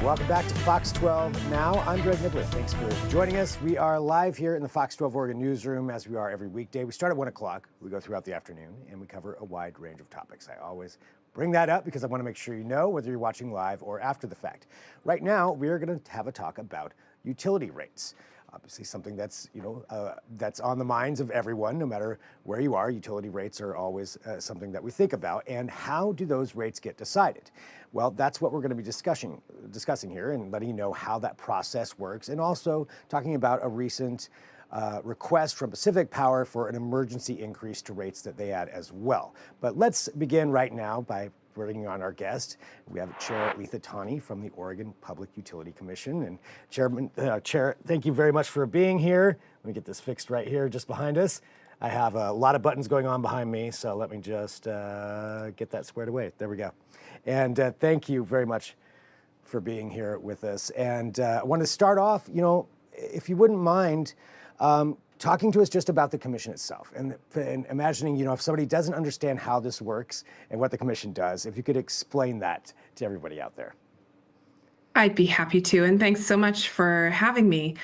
Welcome back to Fox 12 Now. I'm Greg Nibbler. Thanks for joining us. We are live here in the Fox 12 Oregon newsroom, as we are every weekday. We start at 1 o'clock. We go throughout the afternoon, and we cover a wide range of topics. I always bring that up because I want to make sure you know whether you're watching live or after the fact. Right now, we are going to have a talk about utility rates. Obviously, something that's that's on the minds of everyone, no matter where you are. Utility rates are always something that we think about. And how do those rates get decided? Well, that's what we're going to be discussing here, and letting you know how that process works, and also talking about a recent request from Pacific Power for an emergency increase to rates that they had as well. But let's begin right now by bringing on our guest. We have Chair Letha Tawney from the Oregon Public Utility Commission. And Chair, thank you very much for being here. Let me get this fixed right here just behind us. I have a lot of buttons going on behind me, so let me just get that squared away. There we go. And thank you very much for being here with us. And I want to start off, if you wouldn't mind, talking to us just about the commission itself, and imagining, if somebody doesn't understand how this works and what the commission does, if you could explain that to everybody out there. I'd be happy to, and thanks so much for having me.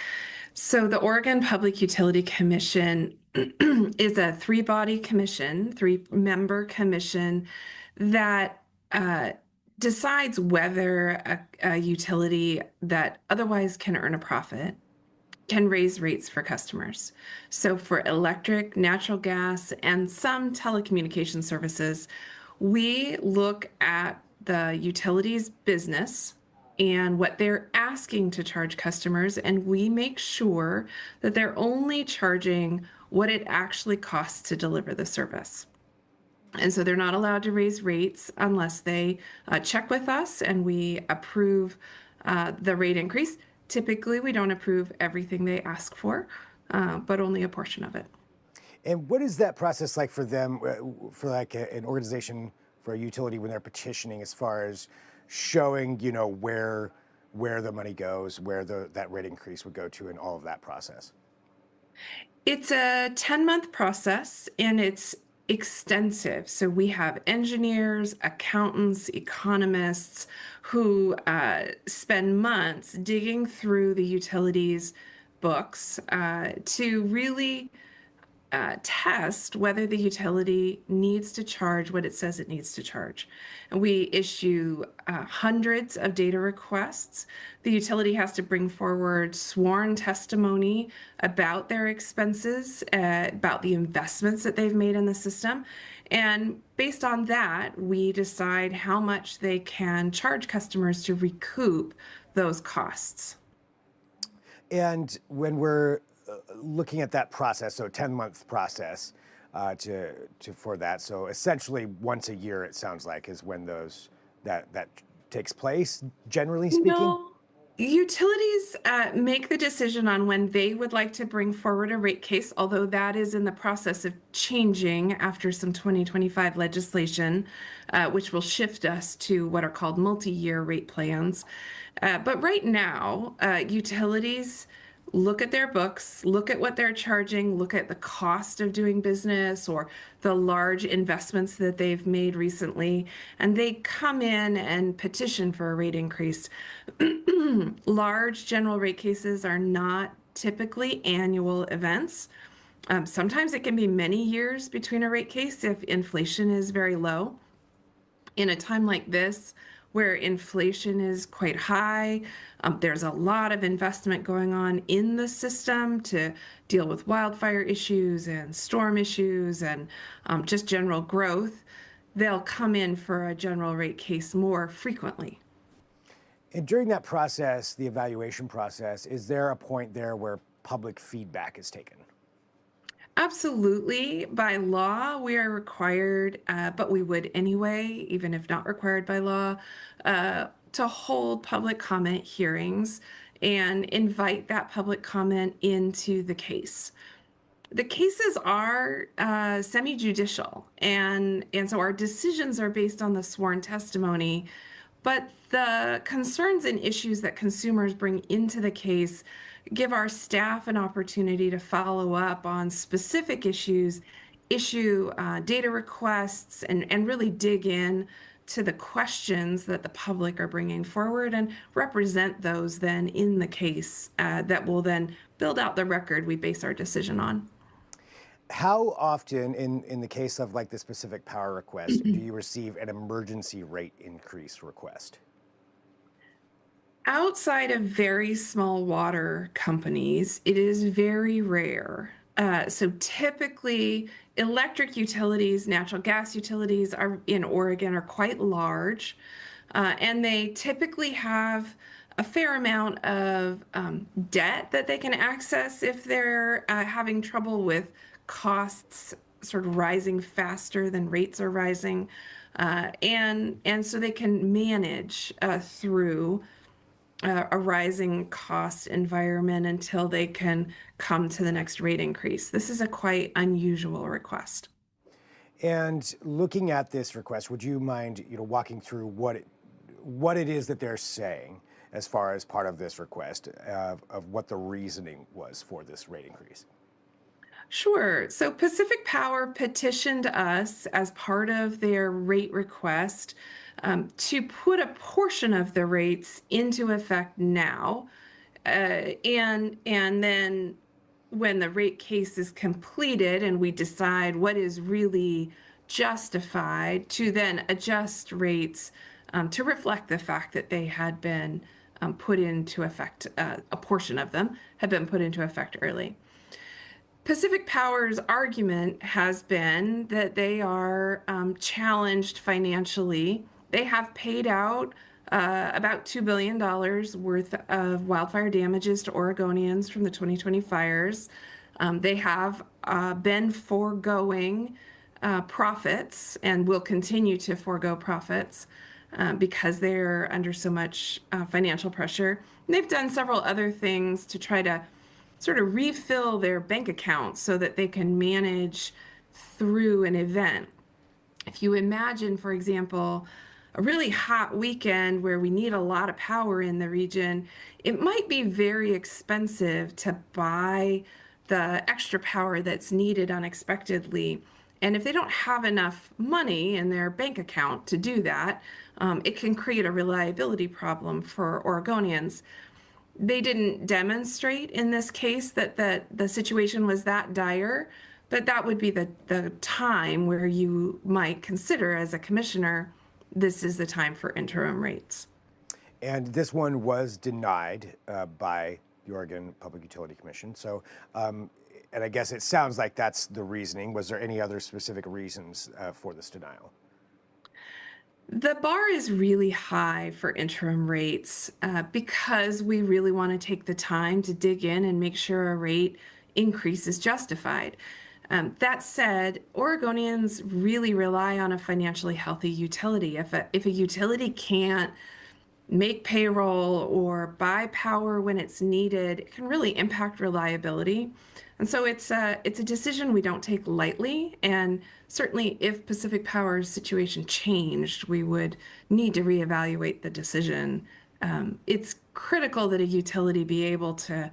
So the Oregon Public Utility Commission is a three-body commission, three-member commission that decides whether a utility that otherwise can earn a profit can raise rates for customers. So for electric, natural gas, and some telecommunication services, we look at the utility's business and what they're asking to charge customers, and we make sure that they're only charging what it actually costs to deliver the service. And so they're not allowed to raise rates unless they check with us and we approve the rate increase. Typically, we don't approve everything they ask for, but only a portion of it. And what is that process like for them, for like an organization, for a utility, when they're petitioning, as far as showing, where the money goes, where that rate increase would go to, and all of that process? It's a 10-month process, and it's extensive. So we have engineers, accountants, economists who spend months digging through the utilities books to really test whether the utility needs to charge what it says it needs to charge. And we issue hundreds of data requests. The utility has to bring forward sworn testimony about their expenses, about the investments that they've made in the system. And based on that, we decide how much they can charge customers to recoup those costs. And when we're looking at that process, so 10-month process for that. So essentially once a year, it sounds like, is when that takes place, generally speaking? No. Utilities make the decision on when they would like to bring forward a rate case, although that is in the process of changing after some 2025 legislation, which will shift us to what are called multi-year rate plans. But right now, utilities look at their books, look at what they're charging, look at the cost of doing business or the large investments that they've made recently, and they come in and petition for a rate increase. Large general rate cases are not typically annual events. Sometimes it can be many years between a rate case if inflation is very low. In a time like this, where inflation is quite high, there's a lot of investment going on in the system to deal with wildfire issues and storm issues and just general growth. They'll come in for a general rate case more frequently. And during that process, the evaluation process, is there a point there where public feedback is taken? Absolutely. By law, we are required, but we would anyway, even if not required by law, to hold public comment hearings and invite that public comment into the case. The cases are semi-judicial, and so our decisions are based on the sworn testimony, but the concerns and issues that consumers bring into the case give our staff an opportunity to follow up on specific issues, issue data requests, and really dig in to the questions that the public are bringing forward and represent those then in the case that will then build out the record we base our decision on. How often, in the case of like the specific power request, do you receive an emergency rate increase request? Outside of very small water companies, it is very rare. So typically, electric utilities, natural gas utilities are in Oregon are quite large, and they typically have a fair amount of debt that they can access if they're having trouble with costs sort of rising faster than rates are rising, and so they can manage through a rising cost environment until they can come to the next rate increase. This is a quite unusual request. And looking at this request, would you mind, walking through what it is that they're saying as far as part of this request of what the reasoning was for this rate increase? Sure. So Pacific Power petitioned us as part of their rate request to put a portion of the rates into effect now, and then when the rate case is completed and we decide what is really justified, to then adjust rates to reflect the fact that they had been put into effect, a portion of them had been put into effect early. Pacific Power's argument has been that they are challenged financially. They have paid out about $2 billion worth of wildfire damages to Oregonians from the 2020 fires. They have been foregoing profits and will continue to forego profits because they're under so much financial pressure. And they've done several other things to try to sort of refill their bank accounts so that they can manage through an event. If you imagine, for example, a really hot weekend where we need a lot of power in the region, it might be very expensive to buy the extra power that's needed unexpectedly. And if they don't have enough money in their bank account to do that, it can create a reliability problem for Oregonians. They didn't demonstrate in this case that the situation was that dire, but that would be the time where you might consider as a commissioner, this is the time for interim rates. And this one was denied by the Oregon Public Utility Commission. So, and I guess it sounds like that's the reasoning. Was there any other specific reasons for this denial? The bar is really high for interim rates because we really want to take the time to dig in and make sure a rate increase is justified. That said, Oregonians really rely on a financially healthy utility. If a utility can't make payroll or buy power when it's needed, it can really impact reliability. And so it's a decision we don't take lightly. And certainly if Pacific Power's situation changed, we would need to reevaluate the decision. It's critical that a utility be able to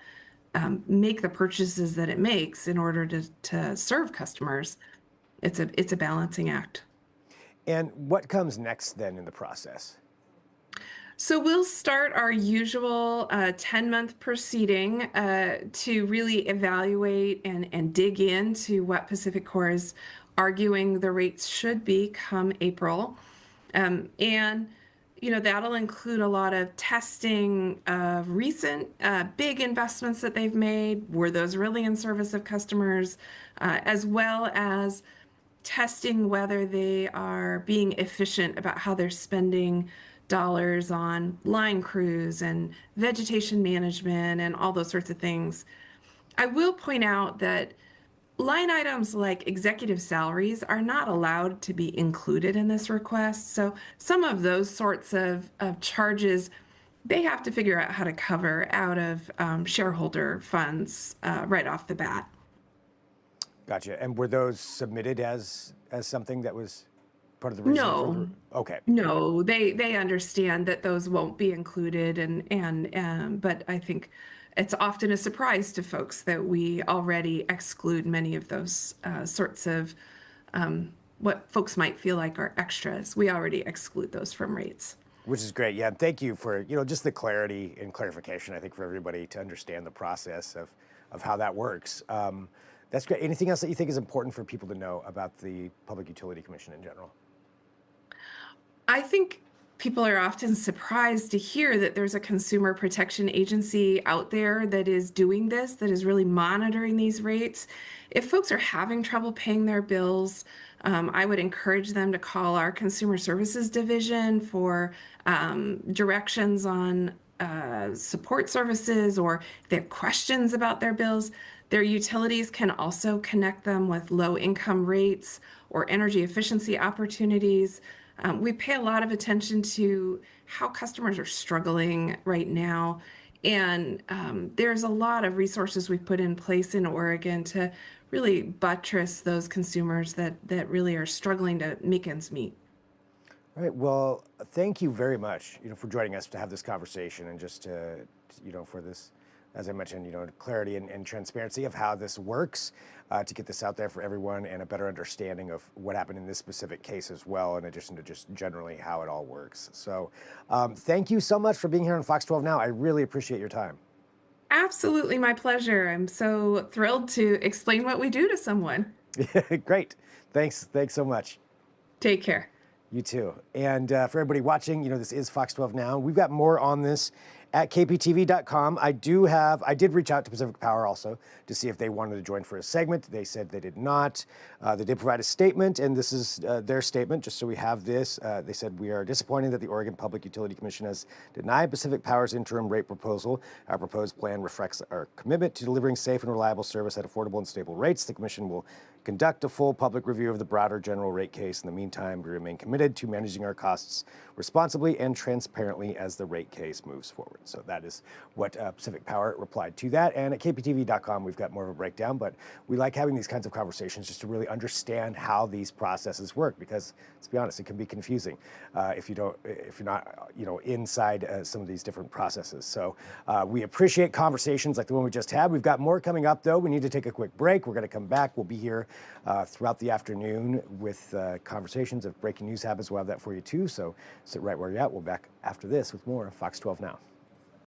make the purchases that it makes in order to serve customers. It's a balancing act. And what comes next then in the process? So we'll start our usual 10-month proceeding to really evaluate and dig into what PacifiCorp is arguing the rates should be come April. And that'll include a lot of testing of recent big investments that they've made. Were those really in service of customers, as well as testing whether they are being efficient about how they're spending dollars on line crews and vegetation management and all those sorts of things. I will point out that line items like executive salaries are not allowed to be included in this request. So some of those sorts of charges, they have to figure out how to cover out of shareholder funds right off the bat. Gotcha. And were those submitted as something that was part of the reason? No. Okay. No, they understand that those won't be included, but I think it's often a surprise to folks that we already exclude many of those sorts of what folks might feel like are extras. We already exclude those from rates. Which is great. Yeah, and thank you for, just the clarity and clarification, I think, for everybody to understand the process of how that works. That's great. Anything else that you think is important for people to know about the Public Utility Commission in general? I think people are often surprised to hear that there's a consumer protection agency out there that is doing this, that is really monitoring these rates. If folks are having trouble paying their bills, I would encourage them to call our consumer services division for directions on support services, or if they have questions about their bills. Their utilities can also connect them with low income rates or energy efficiency opportunities. We pay a lot of attention to how customers are struggling right now. And there's a lot of resources we've put in place in Oregon to really buttress those consumers that really are struggling to make ends meet. All right. Well, thank you very much, for joining us to have this conversation and just for this, as I mentioned, clarity and transparency of how this works, to get this out there for everyone and a better understanding of what happened in this specific case as well, in addition to just generally how it all works. So thank you so much for being here on Fox 12 Now. I really appreciate your time. Absolutely, my pleasure. I'm so thrilled to explain what we do to someone. Great. Thanks so much. Take care. You too. And for everybody watching, this is Fox 12 Now. We've got more on this at kptv.com. I did reach out to Pacific Power also to see if they wanted to join for a segment. They said they did not. They did provide a statement, and this is their statement, just so we have this. They said, "We are disappointed that the Oregon Public Utility Commission has denied Pacific Power's interim rate proposal. Our proposed plan reflects our commitment to delivering safe and reliable service at affordable and stable rates. The Commission will conduct a full public review of the broader general rate case. In the meantime, we remain committed to managing our costs responsibly and transparently as the rate case moves forward." So that is what Pacific Power replied to that. And at kptv.com, we've got more of a breakdown, but we like having these kinds of conversations just to really understand how these processes work, because let's be honest, it can be confusing if you're not, inside some of these different processes. So we appreciate conversations like the one we just had. We've got more coming up, though. We need to take a quick break. We're going to come back. We'll be here throughout the afternoon with conversations. If breaking news happens, we'll have that for you too. So sit right where you're at. We'll be back after this with more of Fox 12 Now.